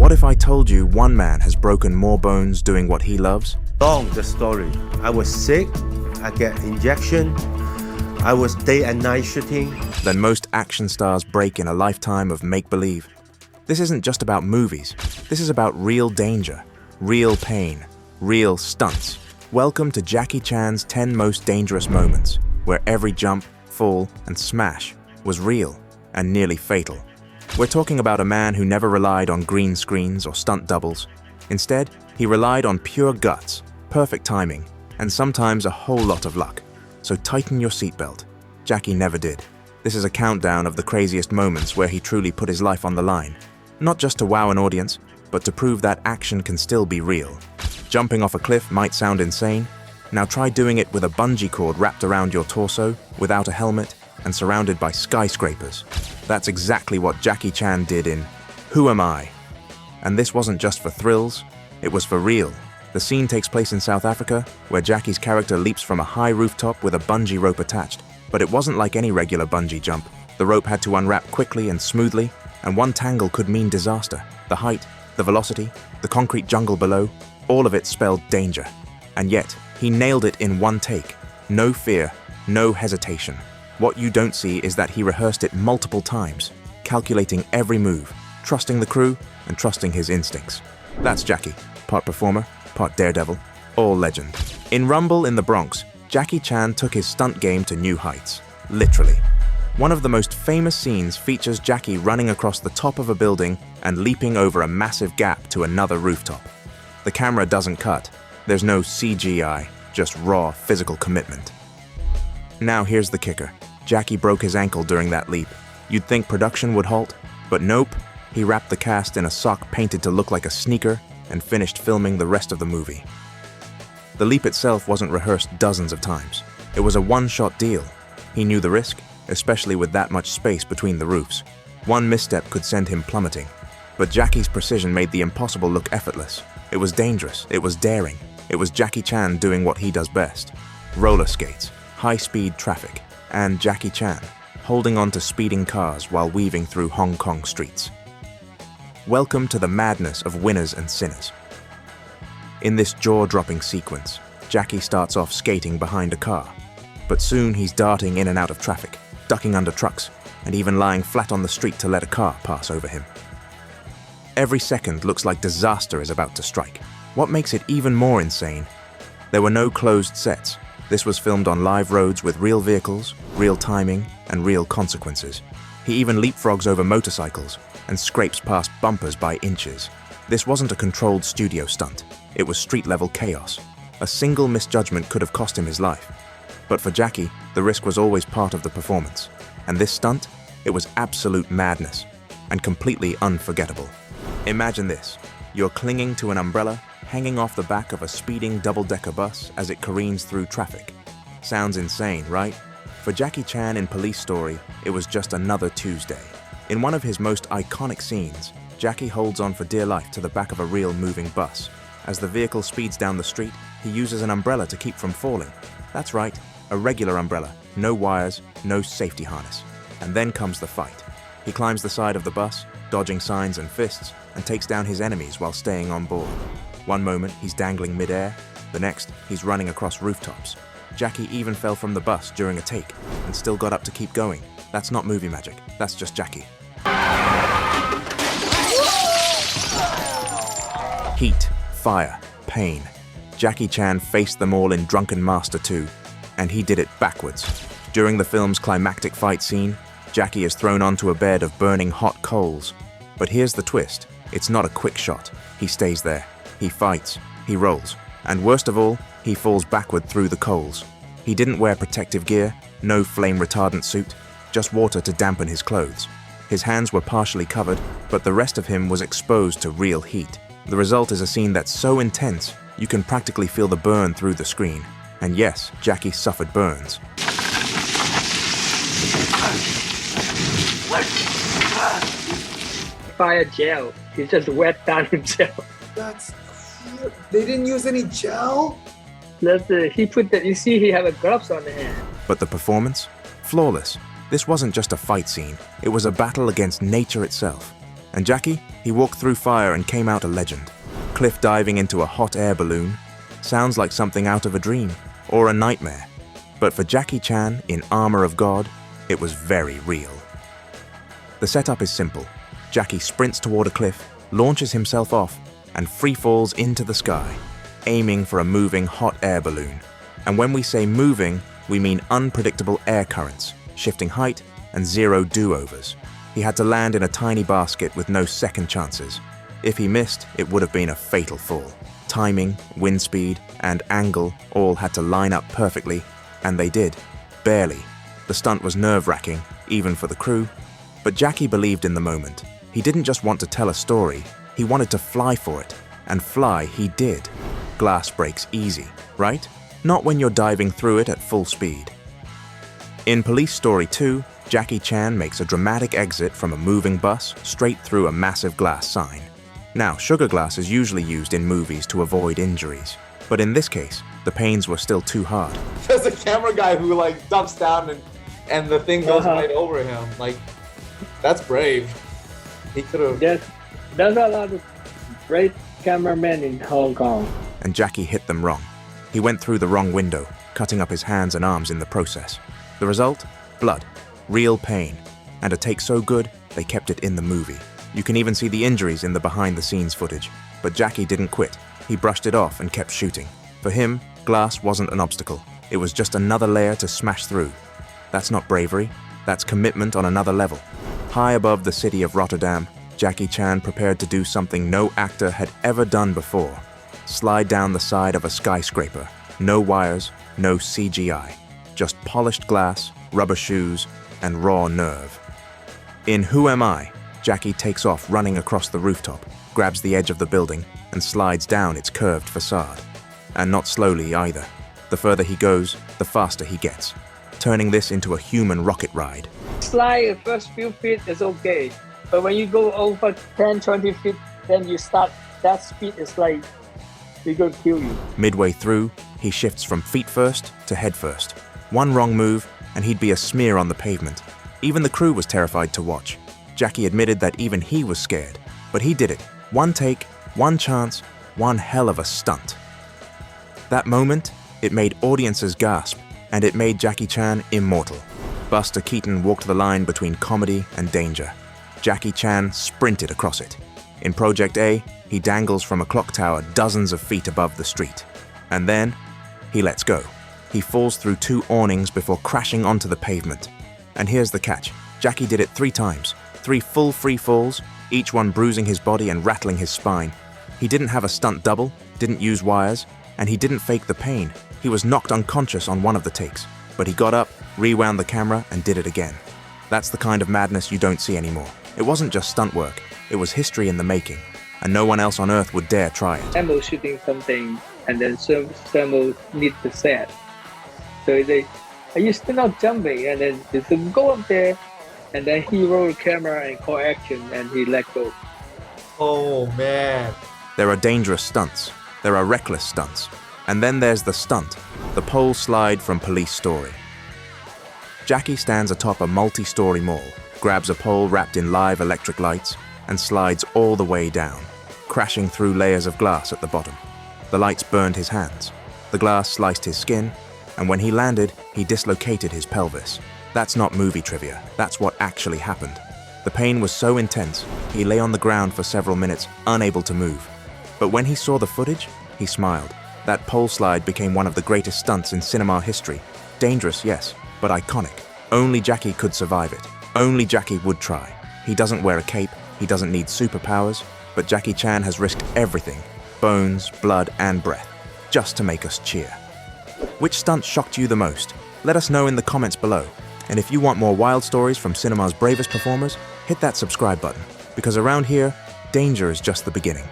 What if I told you one man has broken more bones doing what he loves? Long the story. I was sick, I get injection, I was day and night shooting. Than most action stars break in a lifetime of make-believe. This isn't just about movies. This is about real danger, real pain, real stunts. Welcome to Jackie Chan's 10 Most Dangerous Moments, where every jump, fall, and smash was real and nearly fatal. We're talking about a man who never relied on green screens or stunt doubles. Instead, he relied on pure guts, perfect timing, and sometimes a whole lot of luck. So tighten your seatbelt. Jackie never did. This is a countdown of the craziest moments where he truly put his life on the line. Not just to wow an audience, but to prove that action can still be real. Jumping off a cliff might sound insane. Now try doing it with a bungee cord wrapped around your torso, without a helmet, and surrounded by skyscrapers. That's exactly what Jackie Chan did in Who Am I? And this wasn't just for thrills, it was for real. The scene takes place in South Africa, where Jackie's character leaps from a high rooftop with a bungee rope attached. But it wasn't like any regular bungee jump. The rope had to unwrap quickly and smoothly, and one tangle could mean disaster. The height, the velocity, the concrete jungle below, all of it spelled danger. And yet, he nailed it in one take. No fear, no hesitation. What you don't see is that he rehearsed it multiple times, calculating every move, trusting the crew, and trusting his instincts. That's Jackie, part performer, part daredevil, all legend. In Rumble in the Bronx, Jackie Chan took his stunt game to new heights, literally. One of the most famous scenes features Jackie running across the top of a building and leaping over a massive gap to another rooftop. The camera doesn't cut. There's no CGI, just raw physical commitment. Now here's the kicker. Jackie broke his ankle during that leap. You'd think production would halt, but nope. He wrapped the cast in a sock painted to look like a sneaker and finished filming the rest of the movie. The leap itself wasn't rehearsed dozens of times. It was a one-shot deal. He knew the risk, especially with that much space between the roofs. One misstep could send him plummeting. But Jackie's precision made the impossible look effortless. It was dangerous, it was daring. It was Jackie Chan doing what he does best. Roller skates, high-speed traffic, and Jackie Chan, holding on to speeding cars while weaving through Hong Kong streets. Welcome to the madness of winners and sinners. In this jaw-dropping sequence, Jackie starts off skating behind a car, but soon he's darting in and out of traffic, ducking under trucks, and even lying flat on the street to let a car pass over him. Every second looks like disaster is about to strike. What makes it even more insane? There were no closed sets. This was filmed on live roads with real vehicles, real timing, and real consequences. He even leapfrogs over motorcycles and scrapes past bumpers by inches. This wasn't a controlled studio stunt. It was street-level chaos. A single misjudgment could have cost him his life. But for Jackie, the risk was always part of the performance. And this stunt, it was absolute madness and completely unforgettable. Imagine this. You're clinging to an umbrella, hanging off the back of a speeding double-decker bus as it careens through traffic. Sounds insane, right? For Jackie Chan in Police Story, it was just another Tuesday. In one of his most iconic scenes, Jackie holds on for dear life to the back of a real moving bus. As the vehicle speeds down the street, he uses an umbrella to keep from falling. That's right, a regular umbrella, no wires, no safety harness. And then comes the fight. He climbs the side of the bus, dodging signs and fists, and takes down his enemies while staying on board. One moment, he's dangling mid-air. The next, he's running across rooftops. Jackie even fell from the bus during a take and still got up to keep going. That's not movie magic, that's just Jackie. Heat, fire, pain. Jackie Chan faced them all in Drunken Master 2, and he did it backwards. During the film's climactic fight scene, Jackie is thrown onto a bed of burning hot coals. But here's the twist. It's not a quick shot. He stays there. He fights. He rolls. And worst of all, he falls backward through the coals. He didn't wear protective gear, no flame-retardant suit, just water to dampen his clothes. His hands were partially covered, but the rest of him was exposed to real heat. The result is a scene that's so intense, you can practically feel the burn through the screen. And yes, Jackie suffered burns. Fire gel. He just wet down himself. They didn't use any gel? He put that. You see, he have a gloves on the hand. But the performance? Flawless. This wasn't just a fight scene. It was a battle against nature itself. And Jackie, he walked through fire and came out a legend. Cliff diving into a hot air balloon sounds like something out of a dream or a nightmare. But for Jackie Chan in Armor of God, it was very real. The setup is simple. Jackie sprints toward a cliff, launches himself off, and free falls into the sky, aiming for a moving hot air balloon. And when we say moving, we mean unpredictable air currents, shifting height, and zero do-overs. He had to land in a tiny basket with no second chances. If he missed, it would have been a fatal fall. Timing, wind speed, and angle all had to line up perfectly, and they did. Barely. The stunt was nerve-wracking, even for the crew. But Jackie believed in the moment. He didn't just want to tell a story, he wanted to fly for it. And fly he did. Glass breaks easy, right? Not when you're diving through it at full speed. In Police Story 2, Jackie Chan makes a dramatic exit from a moving bus straight through a massive glass sign. Now, sugar glass is usually used in movies to avoid injuries. But in this case, the pains were still too hard. There's a camera guy who like dumps down and the thing goes right over him. Like, that's brave. He could have. There's a lot of brave cameramen in Hong Kong. And Jackie hit them wrong. He went through the wrong window, cutting up his hands and arms in the process. The result? Blood. Real pain. And a take so good, they kept it in the movie. You can even see the injuries in the behind-the-scenes footage. But Jackie didn't quit. He brushed it off and kept shooting. For him, glass wasn't an obstacle. It was just another layer to smash through. That's not bravery. That's commitment on another level. High above the city of Rotterdam, Jackie Chan prepared to do something no actor had ever done before. Slide down the side of a skyscraper. No wires, no CGI. Just polished glass, rubber shoes, and raw nerve. In Who Am I?, Jackie takes off running across the rooftop, grabs the edge of the building, and slides down its curved facade. And not slowly either. The further he goes, the faster he gets, turning this into a human rocket ride. Slide the first few feet is okay, but when you go over 10, 20 feet, then you start, that speed is like, it's gonna kill you. Midway through, he shifts from feet first to head first. One wrong move, and he'd be a smear on the pavement. Even the crew was terrified to watch. Jackie admitted that even he was scared, but he did it. One take, one chance, one hell of a stunt. That moment, it made audiences gasp, and it made Jackie Chan immortal. Buster Keaton walked the line between comedy and danger. Jackie Chan sprinted across it. In Project A, he dangles from a clock tower dozens of feet above the street. And then, he lets go. He falls through 2 awnings before crashing onto the pavement. And here's the catch. Jackie did it 3 times. 3 full free falls, each one bruising his body and rattling his spine. He didn't have a stunt double, didn't use wires, and he didn't fake the pain. He was knocked unconscious on one of the takes. But he got up, rewound the camera, and did it again. That's the kind of madness you don't see anymore. It wasn't just stunt work. It was history in the making. And no one else on Earth would dare try it. Samuel shooting something, and then Samuel needs the set. So he say, are you still not jumping? And then they said, go up there. And then he rolled the camera and call action, and he let go. Oh, man. There are dangerous stunts. There are reckless stunts. And then there's the stunt, the pole slide from Police Story. Jackie stands atop a multi-story mall, grabs a pole wrapped in live electric lights, and slides all the way down, crashing through layers of glass at the bottom. The lights burned his hands. The glass sliced his skin, and when he landed, he dislocated his pelvis. That's not movie trivia, that's what actually happened. The pain was so intense, he lay on the ground for several minutes, unable to move. But when he saw the footage, he smiled. That pole slide became one of the greatest stunts in cinema history. Dangerous, yes, but iconic. Only Jackie could survive it. Only Jackie would try. He doesn't wear a cape, he doesn't need superpowers, but Jackie Chan has risked everything, bones, blood, and breath, just to make us cheer. Which stunt shocked you the most? Let us know in the comments below. And if you want more wild stories from cinema's bravest performers, hit that subscribe button, because around here, danger is just the beginning.